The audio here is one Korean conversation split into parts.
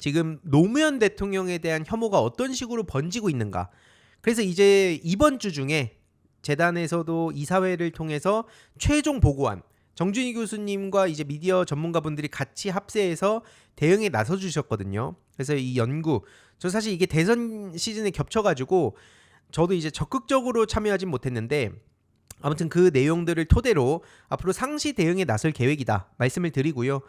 지금 노무현 대통령에 대한 혐오가 어떤 식으로 번지고 있는가. 그래서 이제 이번 주 중에 재단에서도 이사회를 통해서 최종 보고안, 정준희 교수님과 이제 미디어 전문가분들이 같이 합세해서 대응에 나서 주셨거든요. 그래서 이 연구, 저 사실 이게 대선 시즌에 겹쳐가지고 저도 이제 적극적으로 참여하진 못했는데 아무튼 그 내용들을 토대로 앞으로 상시 대응에 나설 계획이다 말씀을 드리고요.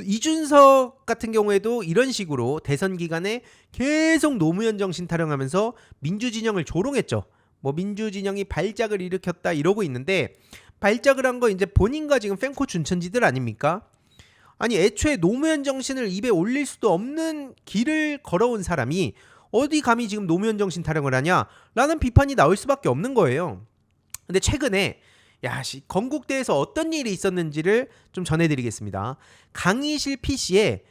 이준석 같은 경우에도 이런 식으로 대선 기간에 계속 노무현 정신 타령하면서 민주진영을 조롱했죠. 뭐 민주진영이 발작을 일으켰다 이러고 있는데, 발작을 한 거 이제 본인과 지금 팬코 준천지들 아닙니까? 아니 애초에 노무현 정신을 입에 올릴 수도 없는 길을 걸어온 사람이 어디 감히 지금 노무현 정신 타령을 하냐라는 비판이 나올 수밖에 없는 거예요. 근데 최근에 건국대에서 어떤 일이 있었는지를 좀 전해드리겠습니다. 강의실 PC에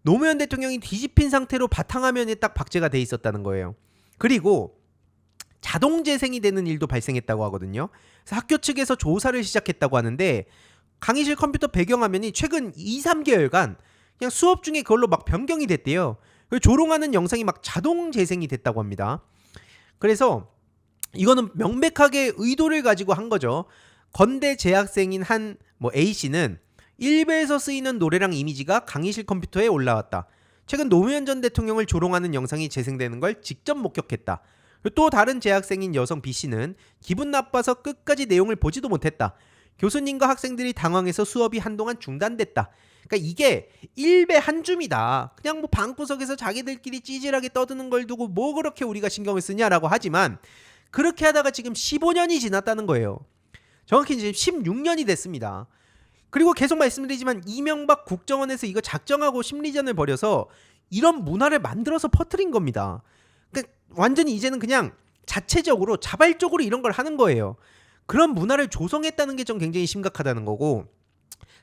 노무현 대통령이 뒤집힌 상태로 바탕화면에 딱 박제가 돼 있었다는 거예요. 그리고 자동 재생이 되는 일도 발생했다고 하거든요. 그래서 학교 측에서 조사를 시작했다고 하는데, 강의실 컴퓨터 배경화면이 최근 2-3개월간 그냥 수업 중에 그걸로 막 변경이 됐대요. 조롱하는 영상이 막 자동 재생이 됐다고 합니다. 그래서 이거는 명백하게 의도를 가지고 한 거죠. 건대 재학생인 한 A씨는 일베에서 쓰이는 노래랑 이미지가 강의실 컴퓨터에 올라왔다. 최근 노무현 전 대통령을 조롱하는 영상이 재생되는 걸 직접 목격했다. 또 다른 재학생인 여성 B씨는 기분 나빠서 끝까지 내용을 보지도 못했다. 교수님과 학생들이 당황해서 수업이 한동안 중단됐다. 그러니까 이게 일베 한 줌이다. 그냥 방구석에서 자기들끼리 찌질하게 떠드는 걸 두고 뭐 그렇게 우리가 신경을 쓰냐라고 하지만, 그렇게 하다가 지금 15년이 지났다는 거예요. 정확히 이제 16년이 됐습니다. 그리고 계속 말씀드리지만 이명박 국정원에서 이거 작정하고 심리전을 벌여서 이런 문화를 만들어서 퍼뜨린 겁니다. 그러니까 완전히 이제는 그냥 자체적으로 자발적으로 이런 걸 하는 거예요. 그런 문화를 조성했다는 게 좀 굉장히 심각하다는 거고,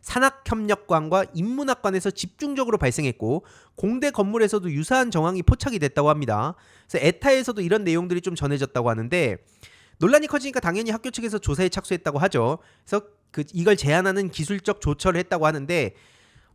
산학협력관과 인문학관에서 집중적으로 발생했고 공대 건물에서도 유사한 정황이 포착이 됐다고 합니다. 그래서 에타에서도 이런 내용들이 좀 전해졌다고 하는데, 논란이 커지니까 당연히 학교 측에서 조사에 착수했다고 하죠. 그래서 이걸 제한하는 기술적 조처를 했다고 하는데,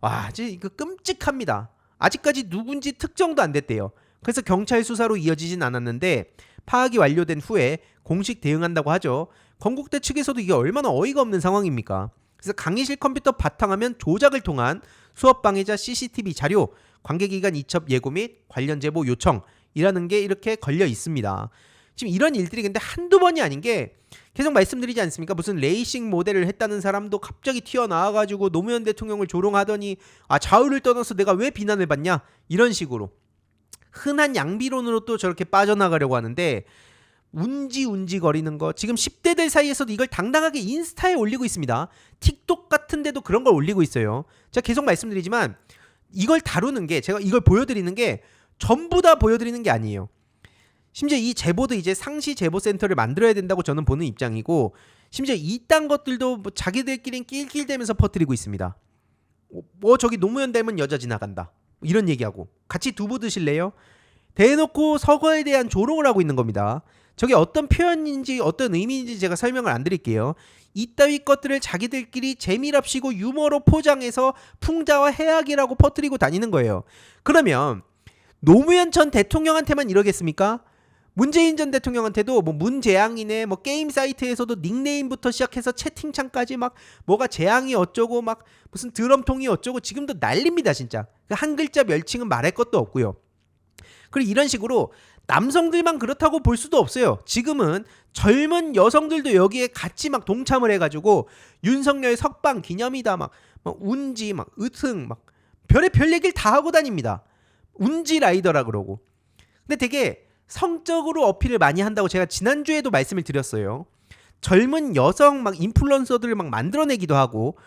와, 진짜 이거 끔찍합니다. 아직까지 누군지 특정도 안 됐대요. 그래서 경찰 수사로 이어지진 않았는데 파악이 완료된 후에 공식 대응한다고 하죠. 건국대 측에서도 이게 얼마나 어이가 없는 상황입니까? 그래서 강의실 컴퓨터 바탕화면 조작을 통한 수업 방해자 CCTV 자료, 관계기관 이첩 예고 및 관련 제보 요청이라는 게 이렇게 걸려 있습니다. 지금 이런 일들이 근데 한두 번이 아닌 게, 계속 말씀드리지 않습니까? 무슨 레이싱 모델을 했다는 사람도 갑자기 튀어나와가지고 노무현 대통령을 조롱하더니 좌우를 떠나서 내가 왜 비난을 받냐? 이런 식으로 흔한 양비론으로 또 저렇게 빠져나가려고 하는데, 운지 거리는 거 지금 10대들 사이에서도 이걸 당당하게 인스타에 올리고 있습니다. 틱톡 같은 데도 그런 걸 올리고 있어요. 제가 계속 말씀드리지만 이걸 다루는 게, 제가 이걸 보여드리는 게 전부 다 보여드리는 게 아니에요. 심지어 이 제보도 이제 상시 제보센터를 만들어야 된다고 저는 보는 입장이고, 심지어 이딴 것들도 자기들끼리 낄낄대면서 퍼뜨리고 있습니다. 저기 노무현 닮은 여자 지나간다 이런 얘기하고 같이 두부 드실래요? 대놓고 서거에 대한 조롱을 하고 있는 겁니다. 저게 어떤 표현인지 어떤 의미인지 제가 설명을 안 드릴게요. 이따위 것들을 자기들끼리 재미랍시고 유머로 포장해서 풍자와 해악이라고 퍼뜨리고 다니는 거예요. 그러면 노무현 전 대통령한테만 이러겠습니까? 문재인 전 대통령한테도 문재앙이네, 게임 사이트에서도 닉네임부터 시작해서 채팅창까지 뭐가 재앙이 어쩌고 무슨 드럼통이 어쩌고 지금도 난립니다 진짜. 한 글자 멸칭은 말할 것도 없고요. 그리고 이런 식으로 남성들만 그렇다고 볼 수도 없어요. 지금은 젊은 여성들도 여기에 같이 동참을 해가지고 윤석열 석방 기념이다 운지 으승 별의별 얘기를 다 하고 다닙니다. 운지 라이더라 그러고. 근데 되게 성적으로 어필을 많이 한다고 제가 지난주에도 말씀을 드렸어요. 젊은 여성 인플루언서들을 만들어내기도 하고,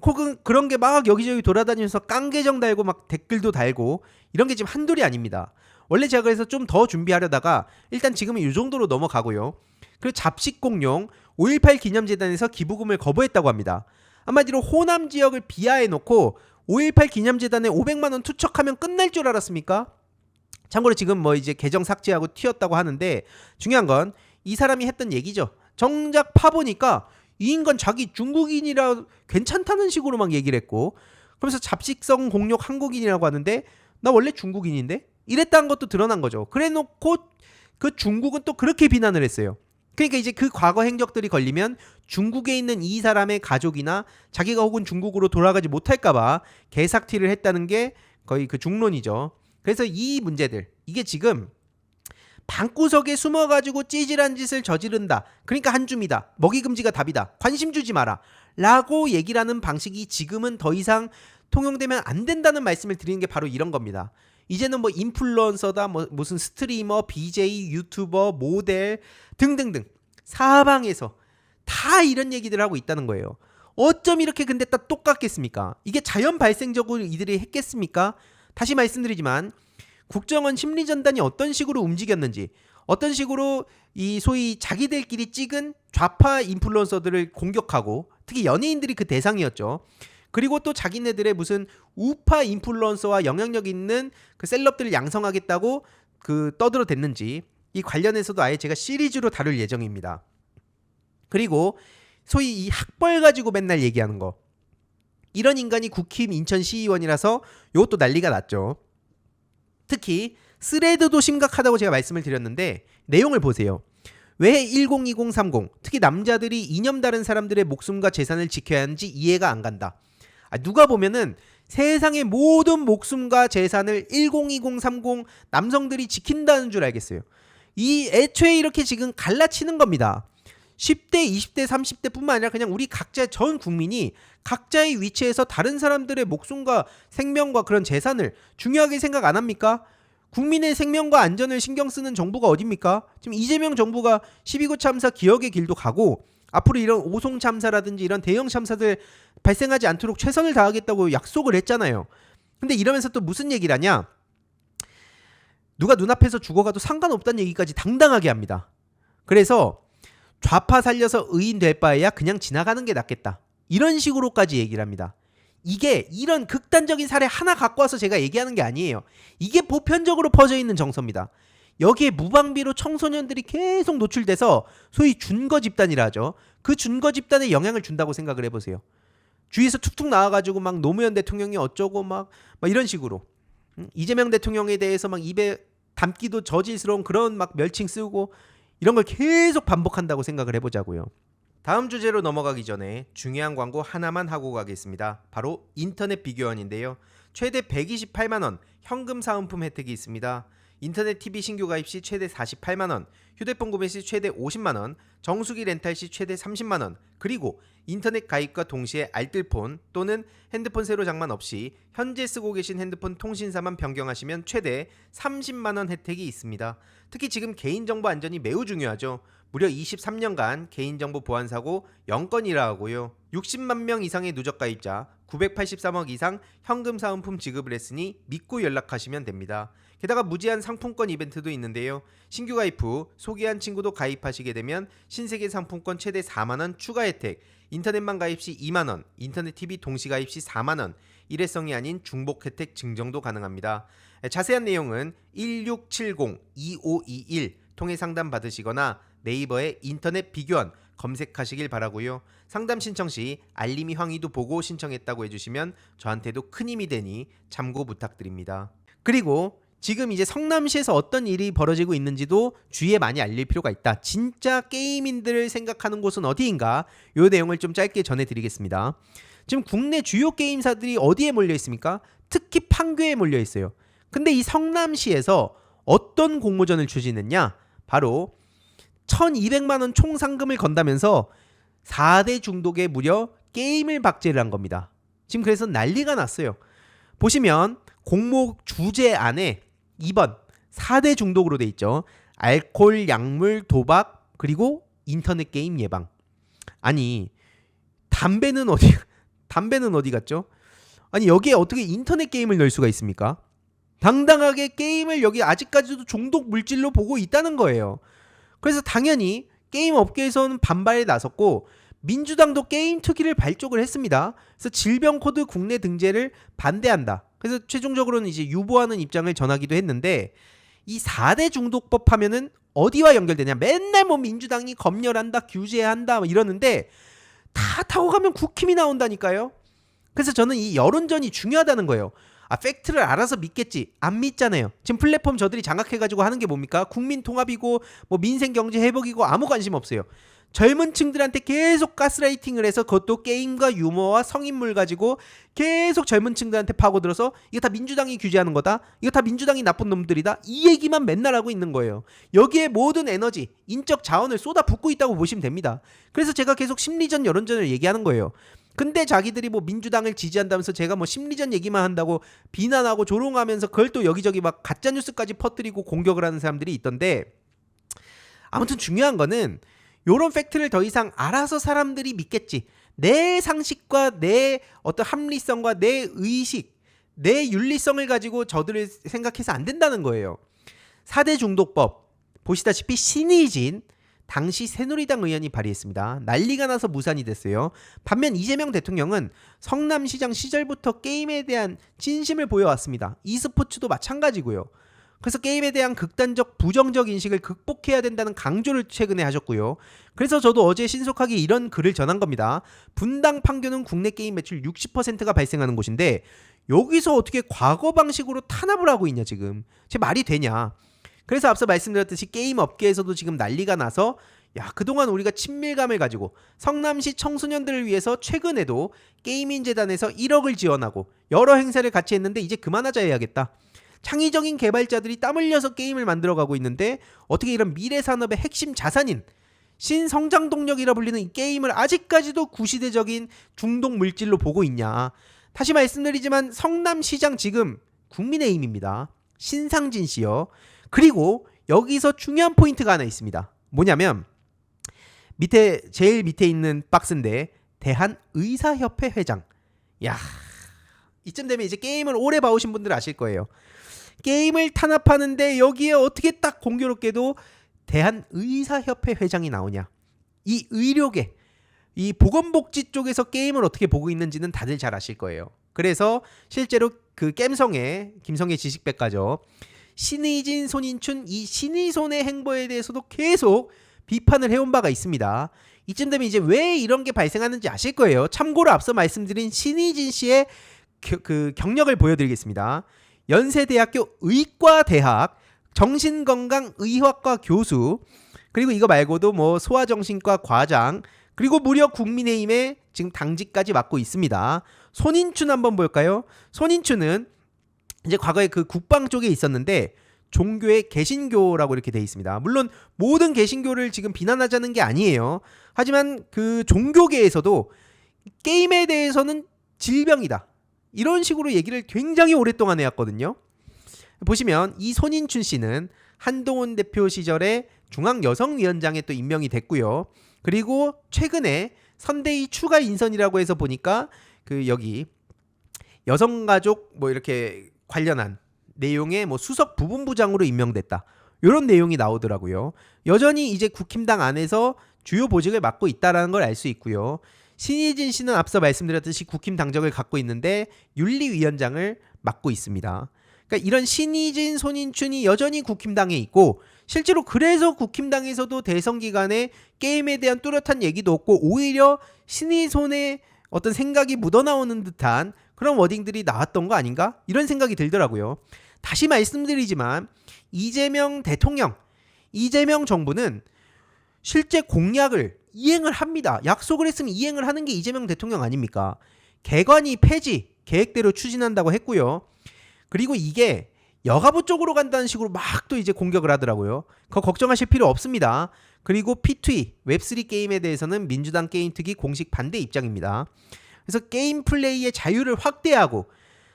혹은 그런 게 여기저기 돌아다니면서 깡계정 달고 댓글도 달고, 이런 게 지금 한둘이 아닙니다. 원래 제가 그래서 좀 더 준비하려다가 일단 지금은 이 정도로 넘어가고요. 그리고 잡식공룡 5.18 기념재단에서 기부금을 거부했다고 합니다. 한마디로 호남 지역을 비하해놓고 5.18 기념재단에 500만원 투척하면 끝날 줄 알았습니까? 참고로 지금 이제 계정 삭제하고 튀었다고 하는데, 중요한 건 이 사람이 했던 얘기죠. 정작 파보니까 이 인간 자기 중국인이라 괜찮다는 식으로 얘기를 했고, 그러면서 잡식성 공룡 한국인이라고 하는데 나 원래 중국인인데? 이랬다는 것도 드러난 거죠. 그래놓고 그 중국은 또 그렇게 비난을 했어요. 그러니까 이제 그 과거 행적들이 걸리면 중국에 있는 이 사람의 가족이나 자기가 혹은 중국으로 돌아가지 못할까봐 개삭티를 했다는 게 거의 그 중론이죠. 그래서 이 문제들, 이게 지금 방구석에 숨어가지고 찌질한 짓을 저지른다. 그러니까 한 줌이다. 먹이금지가 답이다. 관심 주지 마라. 라고 얘기를 하는 방식이 지금은 더 이상 통용되면 안 된다는 말씀을 드리는 게 바로 이런 겁니다. 이제는 뭐 인플루언서다, 뭐 무슨 스트리머, BJ, 유튜버, 모델 등등등 사방에서 다 이런 얘기들 하고 있다는 거예요. 어쩜 이렇게 근데 다 똑같겠습니까? 이게 자연 발생적으로 이들이 했겠습니까? 다시 말씀드리지만 국정원 심리전단이 어떤 식으로 움직였는지, 어떤 식으로 이 소위 자기들끼리 찍은 좌파 인플루언서들을 공격하고, 특히 연예인들이 그 대상이었죠. 그리고 또 자기네들의 무슨 우파 인플루언서와 영향력 있는 그 셀럽들을 양성하겠다고 그 떠들어댔는지, 이 관련해서도 아예 제가 시리즈로 다룰 예정입니다. 그리고 소위 이 학벌 가지고 맨날 얘기하는 거, 이런 인간이 국힘 인천시의원이라서 이것도 난리가 났죠. 특히 스레드도 심각하다고 제가 말씀을 드렸는데 내용을 보세요. 왜 102030 특히 남자들이 이념 다른 사람들의 목숨과 재산을 지켜야 하는지 이해가 안 간다. 누가 보면은 세상의 모든 목숨과 재산을 102030 남성들이 지킨다는 줄 알겠어요. 이 애초에 이렇게 지금 갈라치는 겁니다. 10대, 20대, 30대 뿐만 아니라 그냥 우리 각자 전 국민이 각자의 위치에서 다른 사람들의 목숨과 생명과 그런 재산을 중요하게 생각 안 합니까? 국민의 생명과 안전을 신경 쓰는 정부가 어딥니까? 지금 이재명 정부가 12구 참사 기억의 길도 가고 앞으로 이런 오송 참사라든지 이런 대형 참사들 발생하지 않도록 최선을 다하겠다고 약속을 했잖아요. 근데 이러면서 또 무슨 얘기를 하냐? 누가 눈앞에서 죽어가도 상관없다는 얘기까지 당당하게 합니다. 그래서 좌파 살려서 의인 될 바에야 그냥 지나가는 게 낫겠다. 이런 식으로까지 얘기를 합니다. 이게 이런 극단적인 사례 하나 갖고 와서 제가 얘기하는 게 아니에요. 이게 보편적으로 퍼져 있는 정서입니다. 여기에 무방비로 청소년들이 계속 노출돼서 소위 준거 집단이라 하죠. 그 준거 집단에 영향을 준다고 생각을 해보세요. 주위에서 툭툭 나와가지고 막 노무현 대통령이 어쩌고 막 이런 식으로 이재명 대통령에 대해서 막 입에 담기도 저질스러운 그런 막 멸칭 쓰고 이런 걸 계속 반복한다고 생각을 해보자고요. 다음 주제로 넘어가기 전에 중요한 광고 하나만 하고 가겠습니다. 바로 인터넷 비교원인데요. 최대 128만원 현금 사은품 혜택이 있습니다. 인터넷 TV 신규 가입 시 최대 48만원, 휴대폰 구매 시 최대 50만원, 정수기 렌탈 시 최대 30만원, 그리고 인터넷 가입과 동시에 알뜰폰 또는 핸드폰 새로 장만 없이 현재 쓰고 계신 핸드폰 통신사만 변경하시면 최대 30만원 혜택이 있습니다. 특히 지금 개인정보 안전이 매우 중요하죠. 무려 23년간 개인정보 보안 사고 0건이라 하고요. 60만 명 이상의 누적 가입자, 983억 이상 현금 사은품 지급을 했으니 믿고 연락하시면 됩니다. 게다가 무제한 상품권 이벤트도 있는데요. 신규 가입 후 소개한 친구도 가입하시게 되면 신세계 상품권 최대 4만원 추가 혜택, 인터넷만 가입 시 2만원, 인터넷 TV 동시 가입 시 4만원, 일회성이 아닌 중복 혜택 증정도 가능합니다. 자세한 내용은 1670-2521 통해 상담 받으시거나 네이버에 인터넷 비교원 검색하시길 바라고요. 상담 신청 시 알림이 황의도 보고 신청했다고 해주시면 저한테도 큰 힘이 되니 참고 부탁드립니다. 그리고 지금 이제 성남시에서 어떤 일이 벌어지고 있는지도 주위에 많이 알릴 필요가 있다. 진짜 게이민들을 생각하는 곳은 어디인가? 이 내용을 좀 짧게 전해드리겠습니다. 지금 국내 주요 게임사들이 어디에 몰려 있습니까? 특히 판교에 몰려 있어요. 근데 이 성남시에서 어떤 공모전을 추진했냐? 바로 1200만원 총 상금을 건다면서 4대 중독에 무려 게임을 박제를 한 겁니다. 지금 그래서 난리가 났어요. 보시면 공모 주제 안에 2번 4대 중독으로 돼 있죠. 알코올, 약물, 도박, 그리고 인터넷 게임 예방. 아니 담배는 어디 갔죠? 아니 여기에 어떻게 인터넷 게임을 넣을 수가 있습니까? 당당하게 게임을 여기 아직까지도 중독 물질로 보고 있다는 거예요. 그래서 당연히 게임 업계에서는 반발에 나섰고 민주당도 게임 특위를 발족을 했습니다. 그래서 질병 코드 국내 등재를 반대한다. 그래서 최종적으로는 이제 유보하는 입장을 전하기도 했는데 이 4대 중독법 하면은 어디와 연결되냐? 맨날 뭐 민주당이 검열한다, 규제한다 이러는데 다 타고 가면 국힘이 나온다니까요. 그래서 저는 이 여론전이 중요하다는 거예요. 팩트를 알아서 믿겠지. 안 믿잖아요. 지금 플랫폼 저들이 장악해가지고 하는 게 뭡니까? 국민 통합이고 뭐 민생 경제 회복이고 아무 관심 없어요. 젊은 층들한테 계속 가스라이팅을 해서 그것도 게임과 유머와 성인물 가지고 계속 젊은 층들한테 파고들어서 이거 다 민주당이 규제하는 거다. 이거 다 민주당이 나쁜 놈들이다. 이 얘기만 맨날 하고 있는 거예요. 여기에 모든 에너지, 인적 자원을 쏟아붓고 있다고 보시면 됩니다. 그래서 제가 계속 심리전, 여론전을 얘기하는 거예요. 근데 자기들이 뭐 민주당을 지지한다면서 제가 뭐 심리전 얘기만 한다고 비난하고 조롱하면서 그걸 또 여기저기 막 가짜뉴스까지 퍼뜨리고 공격을 하는 사람들이 있던데, 아무튼 중요한 거는 요런 팩트를 더 이상 알아서 사람들이 믿겠지. 내 상식과 내 어떤 합리성과 내 의식, 내 윤리성을 가지고 저들을 생각해서 안 된다는 거예요. 4대 중독법 보시다시피 신의진 당시 새누리당 의원이 발의했습니다. 난리가 나서 무산이 됐어요. 반면 이재명 대통령은 성남시장 시절부터 게임에 대한 진심을 보여왔습니다. e스포츠도 마찬가지고요. 그래서 게임에 대한 극단적 부정적 인식을 극복해야 된다는 강조를 최근에 하셨고요. 그래서 저도 어제 신속하게 이런 글을 전한 겁니다. 분당 판교는 국내 게임 매출 60%가 발생하는 곳인데 여기서 어떻게 과거 방식으로 탄압을 하고 있냐 지금. 제 말이 되냐. 그래서 앞서 말씀드렸듯이 게임 업계에서도 지금 난리가 나서 야, 그동안 우리가 친밀감을 가지고 성남시 청소년들을 위해서 최근에도 게이민재단에서 1억을 지원하고 여러 행사를 같이 했는데 이제 그만하자 해야겠다. 창의적인 개발자들이 땀 흘려서 게임을 만들어가고 있는데 어떻게 이런 미래 산업의 핵심 자산인 신성장 동력이라 불리는 이 게임을 아직까지도 구시대적인 중독 물질로 보고 있냐. 다시 말씀드리지만 성남시장 지금 국민의힘입니다. 신상진 씨요. 그리고 여기서 중요한 포인트가 하나 있습니다. 뭐냐면 제일 밑에 있는 박스인데 대한의사협회 회장. 야, 이쯤 되면 이제 게임을 오래 봐오신 분들 아실 거예요. 게임을 탄압하는데 여기에 어떻게 딱 공교롭게도 대한의사협회 회장이 나오냐. 이 의료계, 이 보건복지 쪽에서 게임을 어떻게 보고 있는지는 다들 잘 아실 거예요. 그래서 실제로 그 겜성의 김성애 지식백과죠. 신의진, 손인춘 이 신의손의 행보에 대해서도 계속 비판을 해온 바가 있습니다. 이쯤 되면 이제 왜 이런 게 발생하는지 아실 거예요. 참고로 앞서 말씀드린 신의진 씨의 그 경력을 보여드리겠습니다. 연세대학교 의과대학 정신건강의학과 교수, 그리고 이거 말고도 뭐 소아정신과 과장, 그리고 무려 국민의힘에 지금 당직까지 맡고 있습니다. 손인춘 한번 볼까요? 손인춘은 이제 과거에 그 국방 쪽에 있었는데 종교의 개신교라고 이렇게 돼 있습니다. 물론 모든 개신교를 지금 비난하자는 게 아니에요. 하지만 그 종교계에서도 게임에 대해서는 질병이다, 이런 식으로 얘기를 굉장히 오랫동안 해왔거든요. 보시면 이 손인춘 씨는 한동훈 대표 시절에 중앙여성위원장에 또 임명이 됐고요. 그리고 최근에 선대위 추가 인선이라고 해서 보니까 그 여기 여성가족 뭐 이렇게 관련한 내용의 뭐 수석 부분부장으로 임명됐다, 이런 내용이 나오더라고요. 여전히 이제 국힘당 안에서 주요 보직을 맡고 있다는 걸 알 수 있고요. 신의진 씨는 앞서 말씀드렸듯이 국힘 당적을 갖고 있는데 윤리위원장을 맡고 있습니다. 그러니까 이런 신의진, 손인춘이 여전히 국힘당에 있고, 실제로 그래서 국힘당에서도 대선 기간에 게임에 대한 뚜렷한 얘기도 없고 오히려 신의손의 어떤 생각이 묻어나오는 듯한 그런 워딩들이 나왔던 거 아닌가? 이런 생각이 들더라고요. 다시 말씀드리지만 이재명 대통령, 이재명 정부는 실제 공약을 이행을 합니다. 약속을 했으면 이행을 하는 게 이재명 대통령 아닙니까? 개관이 폐지 계획대로 추진한다고 했고요. 그리고 이게 여가부 쪽으로 간다는 식으로 막 또 이제 공격을 하더라고요. 그거 걱정하실 필요 없습니다. 그리고 P2E 웹3 게임에 대해서는 민주당 게임특위 공식 반대 입장입니다. 그래서 게임 플레이의 자유를 확대하고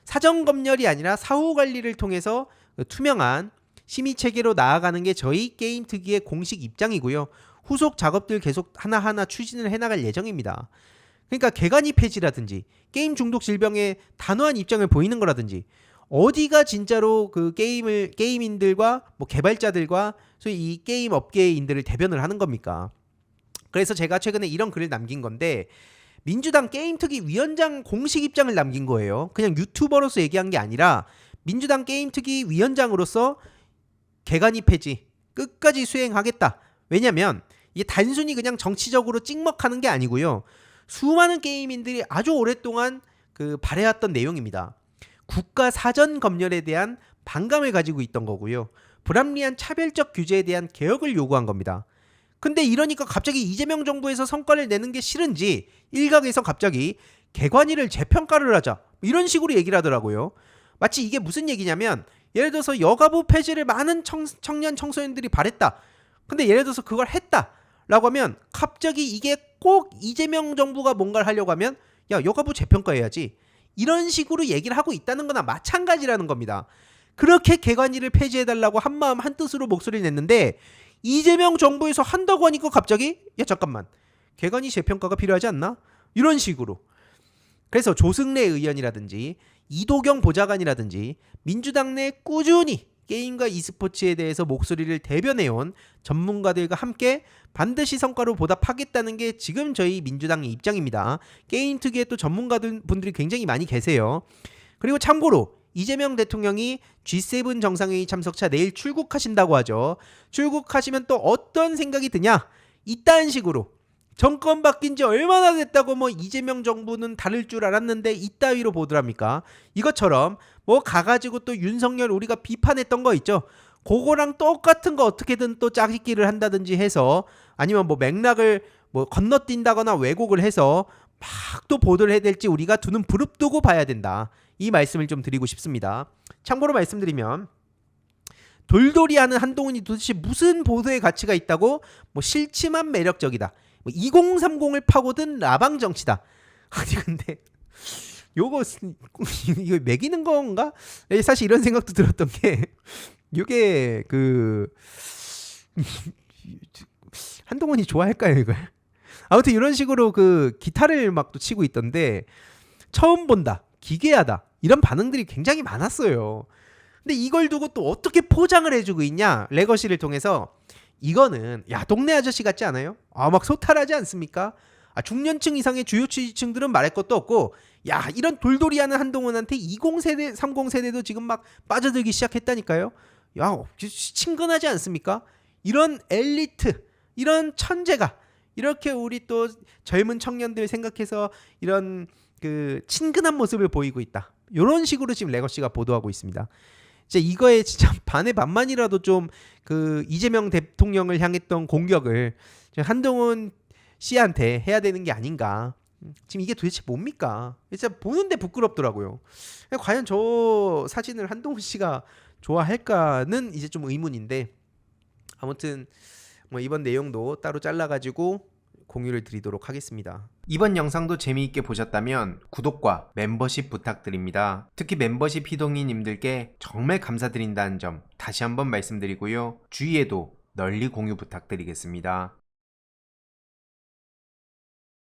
사전 검열이 아니라 사후 관리를 통해서 투명한 심의 체계로 나아가는 게 저희 게임특위의 공식 입장이고요. 후속 작업들 계속 하나하나 추진을 해나갈 예정입니다. 그러니까 개관이 폐지라든지 게임 중독 질병에 단호한 입장을 보이는 거라든지, 어디가 진짜로 그 게임인들과 뭐 개발자들과 소위 이 게임 업계인들을 대변을 하는 겁니까? 그래서 제가 최근에 이런 글을 남긴 건데, 민주당 게임특위 위원장 공식 입장을 남긴 거예요. 그냥 유튜버로서 얘기한 게 아니라 민주당 게임특위 위원장으로서 개관이 폐지 끝까지 수행하겠다. 왜냐면 이게 단순히 그냥 정치적으로 찍먹하는 게 아니고요. 수많은 게임인들이 아주 오랫동안 그 발해왔던 내용입니다. 국가 사전 검열에 대한 반감을 가지고 있던 거고요. 불합리한 차별적 규제에 대한 개혁을 요구한 겁니다. 근데 이러니까 갑자기 이재명 정부에서 성과를 내는 게 싫은지 일각에서 갑자기 개관이를 재평가를 하자 이런 식으로 얘기를 하더라고요. 마치 이게 무슨 얘기냐면 예를 들어서 여가부 폐지를 많은 청년 청소년들이 바랬다. 근데 예를 들어서 그걸 했다 라고 하면 갑자기 이게 꼭 이재명 정부가 뭔가를 하려고 하면 야 여가부 재평가해야지 이런 식으로 얘기를 하고 있다는 거나 마찬가지라는 겁니다. 그렇게 개관이를 폐지해달라고 한마음 한뜻으로 목소리를 냈는데 이재명 정부에서 한다고 하니까 갑자기 야 잠깐만 개관이 재평가가 필요하지 않나? 이런 식으로. 그래서 조승래 의원이라든지 이도경 보좌관이라든지 민주당 내 꾸준히 게임과 e스포츠에 대해서 목소리를 대변해온 전문가들과 함께 반드시 성과로 보답하겠다는 게 지금 저희 민주당의 입장입니다. 게임 특유의 또 전문가분들이 굉장히 많이 계세요. 그리고 참고로 이재명 대통령이 G7 정상회의 참석차 내일 출국하신다고 하죠. 출국하시면 또 어떤 생각이 드냐? 이딴 식으로 정권 바뀐 지 얼마나 됐다고 뭐 이재명 정부는 다를 줄 알았는데 이따위로 보더랍니까? 이것처럼 뭐 가가지고 또 윤석열 우리가 비판했던 거 있죠. 그거랑 똑같은 거 어떻게든 또 짜깁기를 한다든지 해서 아니면 뭐 맥락을 뭐 건너뛴다거나 왜곡을 해서 막 또 보도를 해야 될지 우리가 두 눈 부릅뜨고 봐야 된다. 이 말씀을 좀 드리고 싶습니다. 참고로 말씀드리면 돌돌이하는 한동훈이 도대체 무슨 보도의 가치가 있다고 뭐 싫지만 매력적이다. 2030을 파고든 라방 정치다. 아니 근데 요거 이거 매기는 건가? 사실 이런 생각도 들었던 게 이게 그 한동훈이 좋아할까요 이걸? 아무튼 이런 식으로 그 기타를 막 또 치고 있던데 처음 본다, 기괴하다 이런 반응들이 굉장히 많았어요. 근데 이걸 두고 또 어떻게 포장을 해주고 있냐? 레거시를 통해서 이거는 야 동네 아저씨 같지 않아요? 아 막 소탈하지 않습니까? 아 중년층 이상의 주요 취지층들은 말할 것도 없고 야 이런 돌돌이하는 한동훈한테 20세대 30세대도 지금 막 빠져들기 시작했다니까요. 야 친근하지 않습니까? 이런 엘리트 이런 천재가 이렇게 우리 또 젊은 청년들 생각해서 이런 그 친근한 모습을 보이고 있다. 이런 식으로 지금 레거시가 보도하고 있습니다. 이제 이거에 진짜 반의 반만이라도 좀 그 이재명 대통령을 향했던 공격을 한동훈 씨한테 해야 되는 게 아닌가. 지금 이게 도대체 뭡니까? 진짜 보는데 부끄럽더라고요. 과연 저 사진을 한동훈 씨가 좋아할까는 이제 좀 의문인데 아무튼 뭐 이번 내용도 따로 잘라가지고 공유를 드리도록 하겠습니다. 이번 영상도 재미있게 보셨다면 구독과 멤버십 부탁드립니다. 특히 멤버십 희동이님들께 정말 감사드린다는 점 다시 한번 말씀드리고요. 주위에도 널리 공유 부탁드리겠습니다.